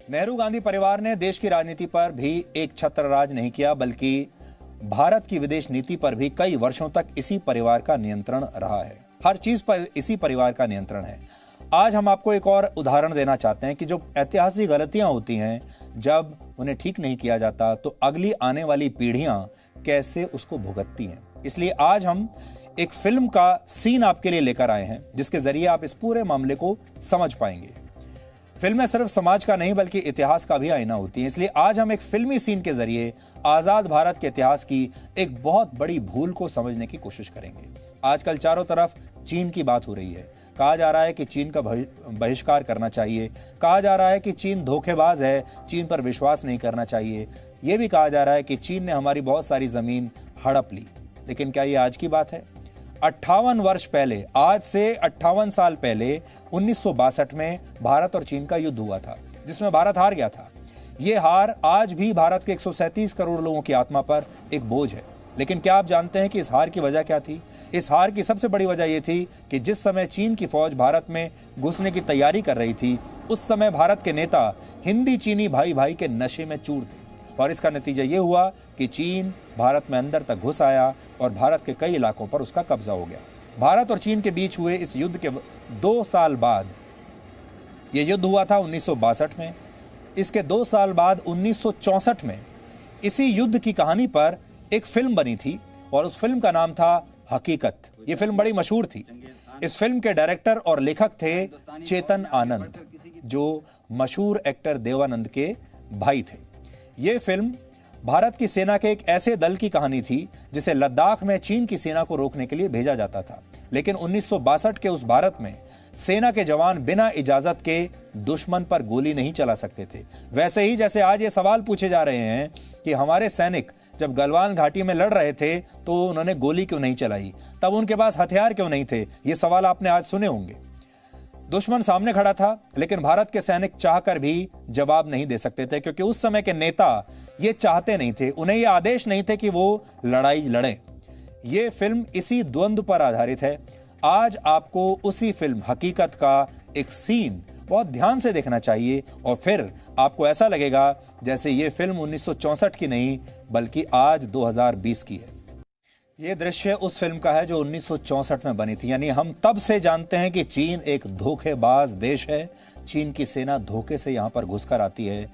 नेहरू गांधी परिवार ने देश की राजनीति पर भी एक छत्र राज नहीं किया, बल्कि भारत की विदेश नीति पर भी कई वर्षों तक इसी परिवार का नियंत्रण रहा है। हर चीज पर इसी परिवार का नियंत्रण है। आज हम आपको एक और उदाहरण देना चाहते हैं कि जो ऐतिहासिक गलतियां होती हैं, जब उन्हें ठीक नहीं किया जाता तो अगली आने वाली पीढ़ियां कैसे उसको भुगतती हैं। इसलिए आज हम एक फिल्म का सीन आपके लिए लेकर आए हैं, जिसके जरिए आप इस पूरे मामले को समझ पाएंगे। फिल्में सिर्फ समाज का नहीं बल्कि इतिहास का भी आईना होती हैं। इसलिए आज हम एक फिल्मी सीन के जरिए आजाद भारत के इतिहास की एक बहुत बड़ी भूल को समझने की कोशिश करेंगे। आजकल चारों तरफ चीन की बात हो रही है। कहा जा रहा है कि चीन का बहिष्कार करना चाहिए, कहा जा रहा है कि चीन धोखेबाज है, चीन पर विश्वास नहीं करना चाहिए। यह भी कहा जा रहा है कि चीन ने हमारी बहुत सारी जमीन हड़प ली। लेकिन क्या यह आज की बात है? 58 वर्ष पहले, आज से 58 साल पहले 1962 में भारत और चीन का युद्ध हुआ था, जिसमें भारत हार गया था। यह हार आज भी भारत के 137 करोड़ लोगों की आत्मा पर एक बोझ है। लेकिन क्या आप जानते हैं कि इस हार की वजह क्या थी? इस हार की सबसे बड़ी वजह यह थी कि जिस समय चीन की फौज भारत में घुसने की तैयारी कर रही थी, उस समय भारत के नेता हिंदी चीनी भाई भाई के नशे में चूर थे। और इसका नतीजा ये हुआ कि चीन भारत में अंदर तक घुस आया और भारत के कई इलाकों पर उसका कब्जा हो गया। भारत और चीन के बीच हुए इस युद्ध के 2 साल बाद, यह युद्ध हुआ था 1962 में। इसके 2 साल बाद 1964 में इसी युद्ध की कहानी पर एक फिल्म बनी थी और उस फिल्म का नाम था हकीकत। यह फिल्म बड़ी मशहूर थी। इस फिल्म के डायरेक्टर और लेखक थे चेतन आनंद, जो मशहूर एक्टर देवानंद के भाई थे। यह फिल्म भारत की सेना के एक ऐसे दल की कहानी थी जिसे लद्दाख में चीन की सेना को रोकने के लिए भेजा जाता था। लेकिन 1962 के उस भारत में सेना के जवान बिना इजाजत के दुश्मन पर गोली नहीं चला सकते थे। वैसे ही जैसे आज ये सवाल पूछे जा रहे हैं कि हमारे सैनिक जब गलवान घाटी में लड़ रहे थे तो उन्होंने गोली क्यों नहीं चलाई, तब उनके पास हथियार क्यों नहीं थे, ये सवाल आपने आज सुने होंगे। दुश्मन सामने खड़ा था, लेकिन भारत के सैनिक चाहकर भी जवाब नहीं दे सकते थे, क्योंकि उस समय के नेता ये चाहते नहीं थे, उन्हें ये आदेश नहीं थे कि वो लड़ाई लड़ें। ये फिल्म इसी द्वंद्व पर आधारित है। आज आपको उसी फिल्म हकीकत का एक सीन बहुत ध्यान से देखना चाहिए और फिर आपको ऐसा लगेगा जैसे ये फिल्म 1964 की नहीं बल्कि आज 2020 की है। ये दृश्य उस फिल्म का है जो 1964 में बनी थी। यानी हम तब से जानते हैं कि चीन एक धोखेबाज देश है। चीन की सेना धोखे से यहाँ पर घुसकर आती है।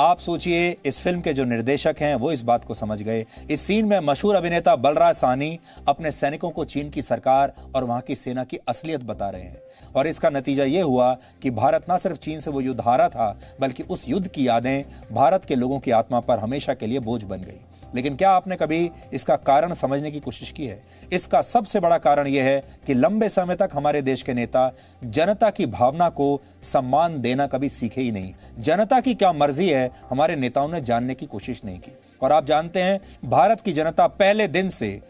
आप सोचिए, इस फिल्म के जो निर्देशक हैं वो इस बात को समझ गए। इस सीन में मशहूर अभिनेता बलराज साहनी अपने सैनिकों को चीन की सरकार और वहाँ की सेना की असलियत बता रहे हैं। और इसका नतीजा ये हुआ कि भारत न सिर्फ चीन से वो युद्ध हारा था, बल्कि उस युद्ध की यादें भारत के लोगों की आत्मा पर हमेशा के लिए बोझ बन गई। लेकिन क्या आपने कभी इसका कारण समझने की कोशिश की है? इसका सबसे बड़ा कारण यह है कि लंबे समय तक हमारे देश के नेता जनता की भावना को सम्मान देना कभी सीखे ही नहीं। जनता की क्या मर्जी है, हमारे नेताओं ने जानने की कोशिश नहीं की। और आप जानते हैं, भारत की जनता पहले दिन से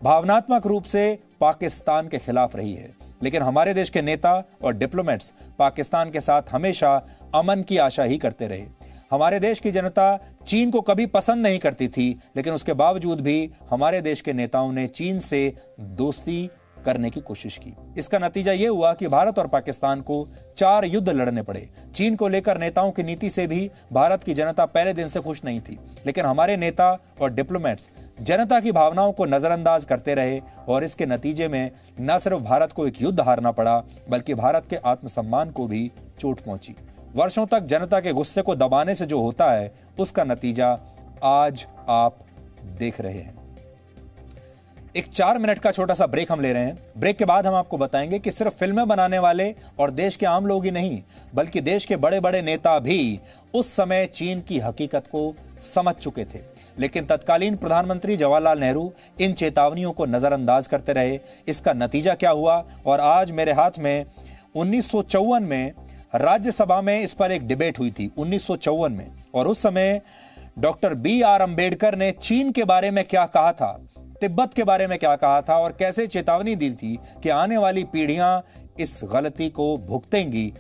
भावनात्मक रूप से पाकिस्तान के खिलाफ रही है। लेकिन हमारे देश के नेता और डिप्लोमेट्स पाकिस्तान के साथ हमेशा अमन की आशा ही करते रहे। हमारे देश की जनता चीन को कभी पसंद नहीं करती थी, लेकिन उसके बावजूद भी हमारे देश के नेताओं ने चीन से दोस्ती करने की कोशिश की। इसका नतीजा यह हुआ कि भारत और पाकिस्तान को 4 युद्ध लड़ने पड़े। चीन को लेकर नेताओं की नीति से भी भारत की जनता पहले दिन से खुश नहीं थी, लेकिन हमारे नेता और डिप्लोमेट्स जनता की भावनाओं को नजरअंदाज करते रहे और इसके नतीजे में न सिर्फ भारत को एक युद्ध हारना पड़ा, बल्कि भारत के आत्मसम्मान को भी चोट पहुंची। वर्षों तक जनता के गुस्से को दबाने से जो होता है, उसका नतीजा आज आप देख रहे हैं। एक 4 मिनट का छोटा सा ब्रेक हम ले रहे हैं। ब्रेक के बाद हम आपको बताएंगे कि सिर्फ फिल्में बनाने वाले और देश के आम लोग ही नहीं, बल्कि देश के बड़े बड़े नेता भी उस समय चीन की हकीकत को समझ चुके थे। लेकिन तत्कालीन प्रधानमंत्री जवाहरलाल नेहरू इन चेतावनियों को नजरअंदाज करते रहे। इसका नतीजा क्या हुआ? और आज मेरे हाथ में 1954 में राज्यसभा में इस पर एक डिबेट हुई थी 1954 में। और उस समय डॉक्टर BR अम्बेडकर ने चीन के बारे में क्या कहा था, तिब्बत के बारे में क्या कहा था और कैसे चेतावनी दी थी कि आने वाली पीढ़ियां इस गलती को भुगतेंगी।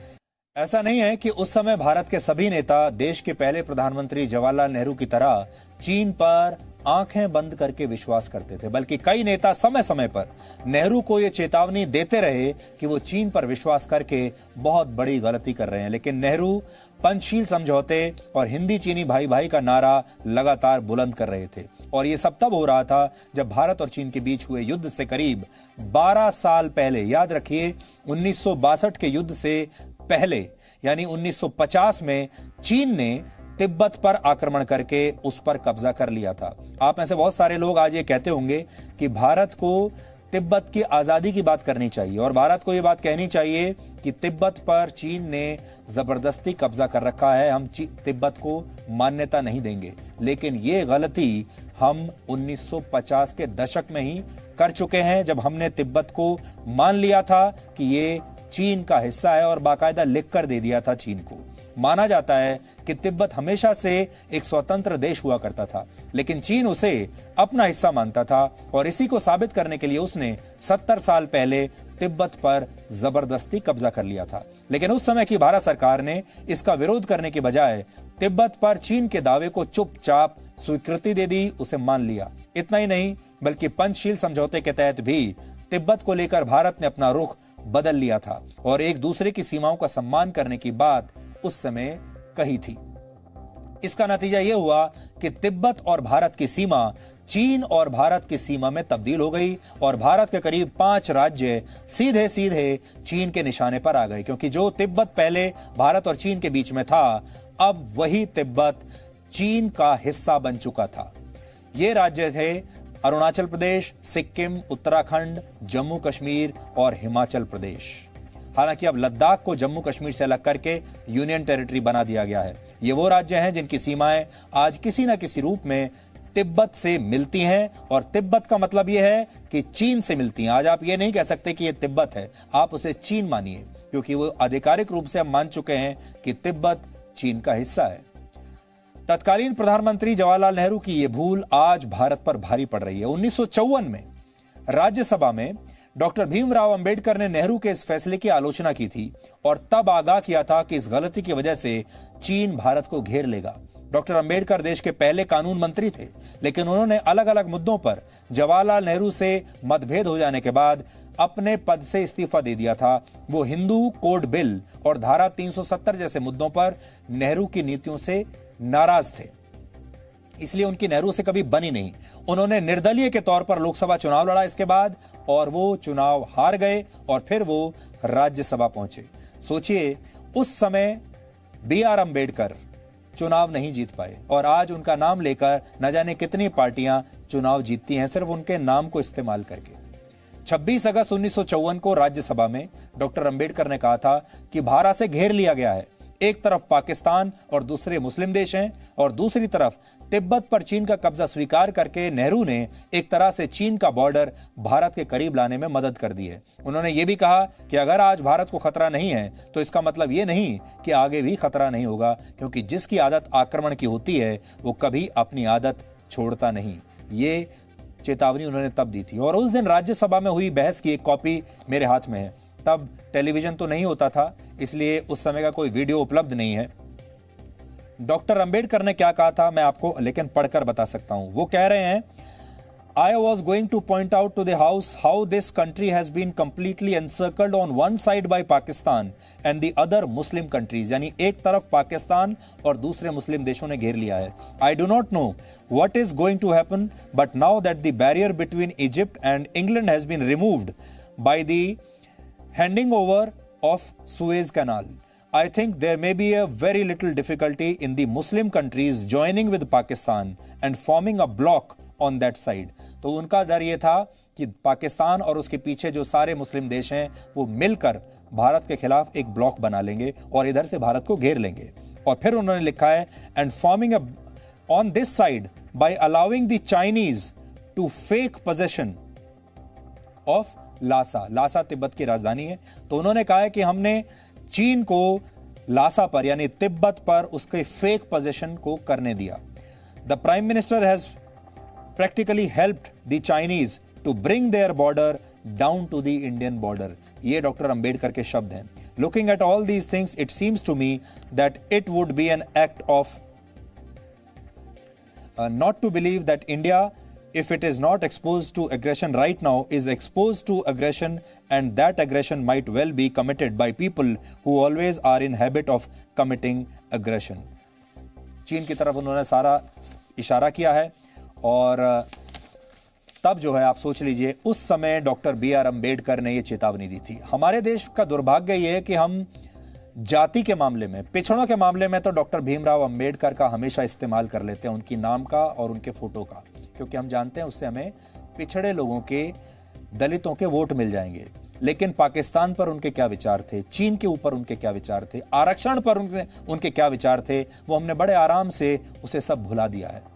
ऐसा नहीं है कि उस समय भारत के सभी नेता देश के पहले प्रधानमंत्री जवाहरलाल नेहरू की तरह चीन पर आंखें बंद करके विश्वास करते थे, बल्कि कई नेता समय समय पर नेहरू को यह चेतावनी देते रहे कि वो चीन पर विश्वास करके बहुत बड़ी गलती कर रहे हैं। लेकिन नेहरू पंचशील समझौते और हिंदी चीनी भाई भाई का नारा लगातार बुलंद कर रहे थे। और यह सब तब हो रहा था जब भारत और चीन के बीच हुए युद्ध से करीब 12 साल पहले, याद रखिए 1962 के युद्ध से पहले यानी 1950 में चीन ने तिब्बत पर आक्रमण करके उस पर कब्जा कर लिया था। आप में से बहुत सारे लोग आज ये कहते होंगे कि भारत को तिब्बत की आजादी की बात करनी चाहिए और भारत को यह बात कहनी चाहिए कि तिब्बत पर चीन ने जबरदस्ती कब्जा कर रखा है, हम तिब्बत को मान्यता नहीं देंगे। लेकिन यह गलती हम 1950 के दशक में ही कर चुके हैं, जब हमने तिब्बत को मान लिया था कि ये चीन का हिस्सा है और बाकायदा लिख कर दे दिया था चीन को। माना जाता है कि तिब्बत हमेशा से एक स्वतंत्र देश हुआ करता था, लेकिन चीन उसे अपना हिस्सा मानता था और इसी को साबित करने के लिए उसने 70 साल पहले तिब्बत पर जबरदस्ती कब्जा कर लिया था। लेकिन उस समय की भारत सरकार ने इसका विरोध करने के बजाय तिब्बत पर चीन के दावे को चुपचाप स्वीकृति दे दी, उसे मान लिया। इतना ही नहीं बल्कि पंचशील समझौते के तहत भी तिब्बत को लेकर भारत ने अपना रुख बदल लिया था और एक दूसरे की सीमाओं का सम्मान करने की बात उस समय कही थी। इसका नतीजा यह हुआ कि तिब्बत और भारत की सीमा चीन और भारत की सीमा में तब्दील हो गई और भारत के करीब 5 राज्य सीधे सीधे चीन के निशाने पर आ गए, क्योंकि जो तिब्बत पहले भारत और चीन के बीच में था, अब वही तिब्बत चीन का हिस्सा बन चुका था। ये राज्य थे अरुणाचल प्रदेश, सिक्किम, उत्तराखंड, जम्मू कश्मीर और हिमाचल प्रदेश। हालांकि अब लद्दाख को जम्मू कश्मीर से अलग करके यूनियन टेरिटरी बना दिया गया है। ये वो राज्य हैं जिनकी सीमाएं आज किसी न किसी रूप में तिब्बत से मिलती हैं और तिब्बत का मतलब यह है कि चीन से मिलती हैं। आज आप ये नहीं कह सकते कि ये तिब्बत है, आप उसे चीन मानिए, क्योंकि वो आधिकारिक रूप से हम मान चुके हैं कि तिब्बत चीन का हिस्सा है। तत्कालीन प्रधानमंत्री जवाहरलाल नेहरू की यह भूल आज भारत पर भारी पड़ रही है। 1954 में राज्यसभा में डॉक्टर भीमराव अंबेडकर ने नेहरू के इस फैसले की आलोचना की थी और तब आगाह किया था कि इस गलती की वजह से चीन भारत को घेर लेगा। डॉक्टर अंबेडकर देश के पहले कानून मंत्री थे, लेकिन उन्होंने अलग अलग मुद्दों पर जवाहरलाल नेहरू से मतभेद हो जाने के बाद अपने पद से इस्तीफा दे दिया था। वो हिंदू कोड बिल और धारा 370 जैसे मुद्दों पर नेहरू की नीतियों से नाराज थे, इसलिए उनकी नेहरू से कभी बनी नहीं। उन्होंने निर्दलीय के तौर पर लोकसभा चुनाव लड़ा इसके बाद, और वो चुनाव हार गए और फिर वो राज्यसभा पहुंचे। सोचिए, उस समय BR अम्बेडकर चुनाव नहीं जीत पाए और आज उनका नाम लेकर न जाने कितनी पार्टियां चुनाव जीतती हैं सिर्फ उनके नाम को इस्तेमाल करके। 26 अगस्त 1954 को राज्यसभा में डॉक्टर अंबेडकर ने कहा था कि भारत से घेर लिया गया है। एक तरफ पाकिस्तान और दूसरे मुस्लिम देश हैं और दूसरी तरफ तिब्बत पर चीन का कब्जा स्वीकार करके नेहरू ने एक तरह से चीन का बॉर्डर भारत के करीब लाने में मदद कर दी है। उन्होंने ये भी कहा कि अगर आज भारत को खतरा नहीं है तो इसका मतलब ये नहीं कि आगे भी खतरा नहीं होगा, क्योंकि जिसकी आदत आक्रमण की होती है वो कभी अपनी आदत छोड़ता नहीं। ये चेतावनी उन्होंने तब दी थी और उस दिन राज्यसभा में हुई बहस की एक कॉपी मेरे हाथ में है। तब टेलीविजन तो नहीं होता था, इसलिए उस समय का कोई वीडियो उपलब्ध नहीं है। डॉक्टर अंबेडकर ने क्या कहा था मैं आपको लेकिन पढ़कर बता सकता हूं। वो कह रहे हैं, I was going to point out to the House how this country has been completely encircled on one side by Pakistan and the other Muslim countries। यानी एक तरफ पाकिस्तान और दूसरे मुस्लिम देशों ने घेर लिया है। I do not know what is going to happen, but now that the barrier between Egypt and England has been removed by the handing over of Suez Canal, I think there may be a very little difficulty in the Muslim countries joining with Pakistan and forming a bloc on that side। तो उनका डर ये था कि पाकिस्तान और उसके पीछे जो सारे मुस्लिम देश हैं वो मिलकर भारत के खिलाफ एक ब्लॉक बना लेंगे और इधर से भारत को घेर लेंगे। और फिर उन्होंने लिखा है, and forming a on this side by allowing the Chinese to fake possession of Lasa. Lasa Tibet की राजधानी है। तो उन्होंने कहा है कि हमने चीन को लासा पर यानी तिब्बत पर उसके फेक पोजीशन को करने दिया। The prime minister has practically helped the Chinese to bring their border down to the Indian border. ये डॉक्टर अंबेडकर के शब्द हैं। Looking at all these things it seems to me that it would be an act of not to believe that India, if it is not exposed to aggression right now, is exposed to aggression, and that aggression might well be committed by people who always are in habit of committing aggression. चीन की तरफ उन्होंने सारा इशारा किया है। और तब जो है आप सोच लीजिए, उस समय डॉक्टर B.R. अम्बेडकर ने यह चेतावनी दी थी। हमारे देश का दुर्भाग्य यह है कि हम जाति के मामले में, पिछड़ों के मामले में तो डॉक्टर भीमराव अंबेडकर का हमेशा इस्तेमाल कर लेते हैं, उनकी नाम का और उनके फोटो का, क्योंकि हम जानते हैं उससे हमें पिछड़े लोगों के, दलितों के वोट मिल जाएंगे। लेकिन पाकिस्तान पर उनके क्या विचार थे, चीन के ऊपर उनके क्या विचार थे, आरक्षण पर उनके क्या विचार थे, वो हमने बड़े आराम से उसे सब भुला दिया है।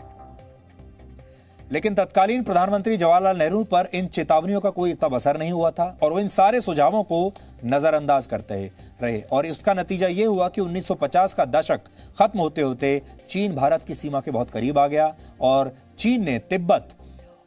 लेकिन तत्कालीन प्रधानमंत्री जवाहरलाल नेहरू पर इन चेतावनियों का कोई तब असर नहीं हुआ था और वो इन सारे सुझावों को नजरअंदाज करते रहे। और इसका नतीजा ये हुआ कि 1950 का दशक खत्म होते होते चीन भारत की सीमा के बहुत करीब आ गया और चीन ने तिब्बत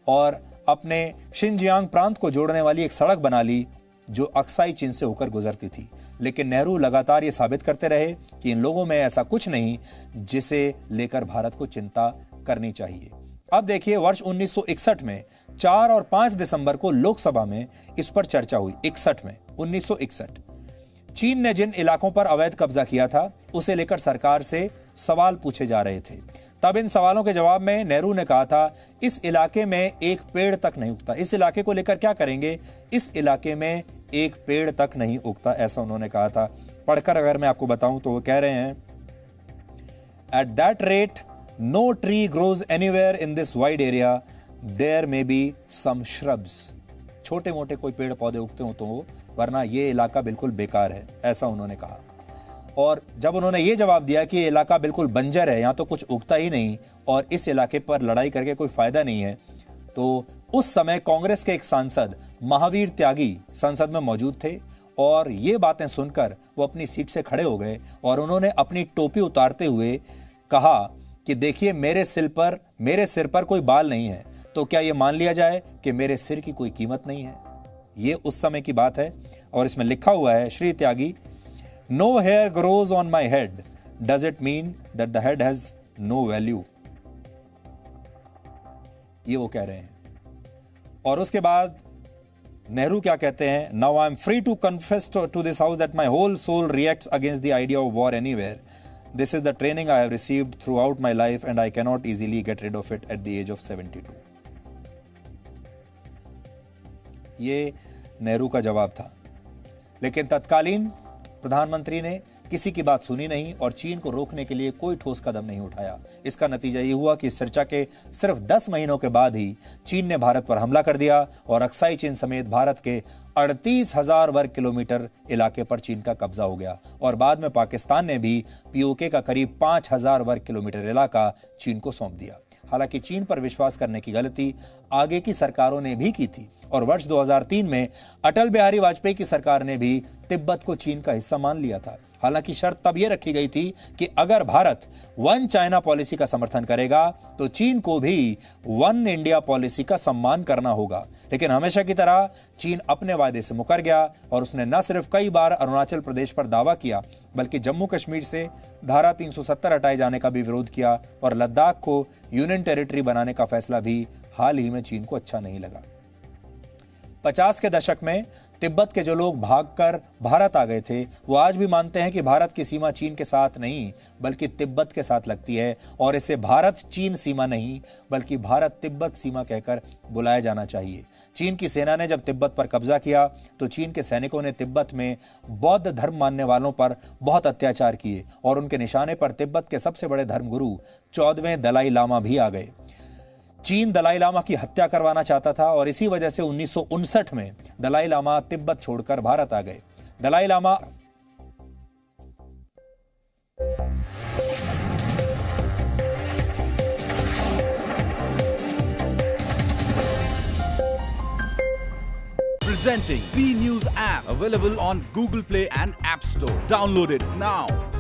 और अपने शिनजियांग प्रांत को जोड़ने वाली एक सड़क बना ली जो अक्साई चीन से होकर गुजरती थी। लेकिन नेहरू लगातार ये साबित करते रहे कि इन लोगों में ऐसा कुछ नहीं जिसे लेकर भारत को चिंता करनी चाहिए। अब देखिए, वर्ष 1961 में 4 और 5 दिसंबर को लोकसभा में इस पर चर्चा हुई। 1961 चीन ने जिन इलाकों पर अवैध कब्जा किया था उसे लेकर सरकार से सवाल पूछे जा रहे थे। तब इन सवालों के जवाब में नेहरू ने कहा था, इस इलाके में एक पेड़ तक नहीं उगता। इस इलाके को लेकर क्या करेंगे? इस इलाके में एक पेड़ तक नहीं उगता, ऐसा उन्होंने कहा था। पढ़कर अगर मैं आपको बताऊं तो वो कह रहे हैं, at that rate no tree grows anywhere in this wide area, there may be some shrubs। छोटे मोटे कोई पेड़ पौधे उगते हो तो वरना ये इलाका बिल्कुल बेकार है, ऐसा उन्होंने कहा। और जब उन्होंने ये जवाब दिया कि ये इलाका बिल्कुल बंजर है, यहाँ तो कुछ उगता ही नहीं और इस इलाके पर लड़ाई करके कोई फायदा नहीं है, तो उस समय कांग्रेस के एक सांसद महावीर त्यागी संसद में मौजूद थे और ये बातें सुनकर वो अपनी सीट से खड़े हो गए और उन्होंने अपनी टोपी उतारते हुए कहा कि देखिए, मेरे सिर पर कोई बाल नहीं है, तो क्या यह मान लिया जाए कि मेरे सिर की कोई कीमत नहीं है? ये उस समय की बात है और इसमें लिखा हुआ है, Shri Tyagi, no hair grows on my head, does it mean that the head has no value? ये वो कह रहे हैं। और उसके बाद नेहरू क्या कहते हैं, now I am free to confess to this house that my whole soul reacts against the idea of war anywhere. This is the training I have received throughout my life and I cannot easily get rid of it at the age of 72। ये नेहरू का जवाब था। लेकिन तत्कालीन प्रधानमंत्री ने किसी की बात सुनी नहीं और चीन को रोकने के लिए कोई ठोस कदम नहीं उठाया। इसका नतीजा ये हुआ कि इस चर्चा के सिर्फ 10 महीनों के बाद ही चीन ने भारत पर हमला कर दिया और अक्साई चीन समेत भारत के 38,000 वर्ग किलोमीटर इलाके पर चीन का कब्जा हो गया और बाद में पाकिस्तान ने भी पीओके का करीब 5,000 वर्ग किलोमीटर इलाका चीन को सौंप दिया। हालांकि चीन पर विश्वास करने की गलती आगे की सरकारों ने भी की थी और वर्ष 2003 में अटल बिहारी वाजपेयी की सरकार ने भी तिब्बत को चीन का हिस्सा मान लिया था। हालांकि शर्त तब यह रखी गई थी कि अगर भारत वन चाइना पॉलिसी का समर्थन करेगा तो चीन को भी वन इंडिया पॉलिसी का सम्मान करना होगा। लेकिन हमेशा की तरह चीन अपने वायदे से मुकर गया और उसने न सिर्फ कई बार अरुणाचल प्रदेश पर दावा किया बल्कि जम्मू कश्मीर से धारा 370 हटाए जाने का भी विरोध किया और लद्दाख को यूनियन टेरिटरी बनाने का फैसला भी हाल ही में चीन को अच्छा नहीं लगा। 50 के दशक में तिब्बत के जो लोग भागकर भारत आ गए थे वो आज भी मानते हैं कि भारत की सीमा चीन के साथ नहीं बल्कि तिब्बत के साथ लगती है और इसे भारत चीन सीमा नहीं बल्कि भारत तिब्बत सीमा कहकर बुलाया जाना चाहिए। चीन की सेना ने जब तिब्बत पर कब्जा किया तो चीन के सैनिकों ने तिब्बत में बौद्ध धर्म मानने वालों पर बहुत अत्याचार किए और उनके निशाने पर तिब्बत के सबसे बड़े धर्मगुरु 14वें दलाई लामा भी आ गए। चीन दलाई लामा की हत्या करवाना चाहता था और इसी वजह से 1959 में दलाई लामा तिब्बत छोड़कर भारत आ गए। Dalai Lama Presenting B News app, available on Google Play and App Store. Download it now.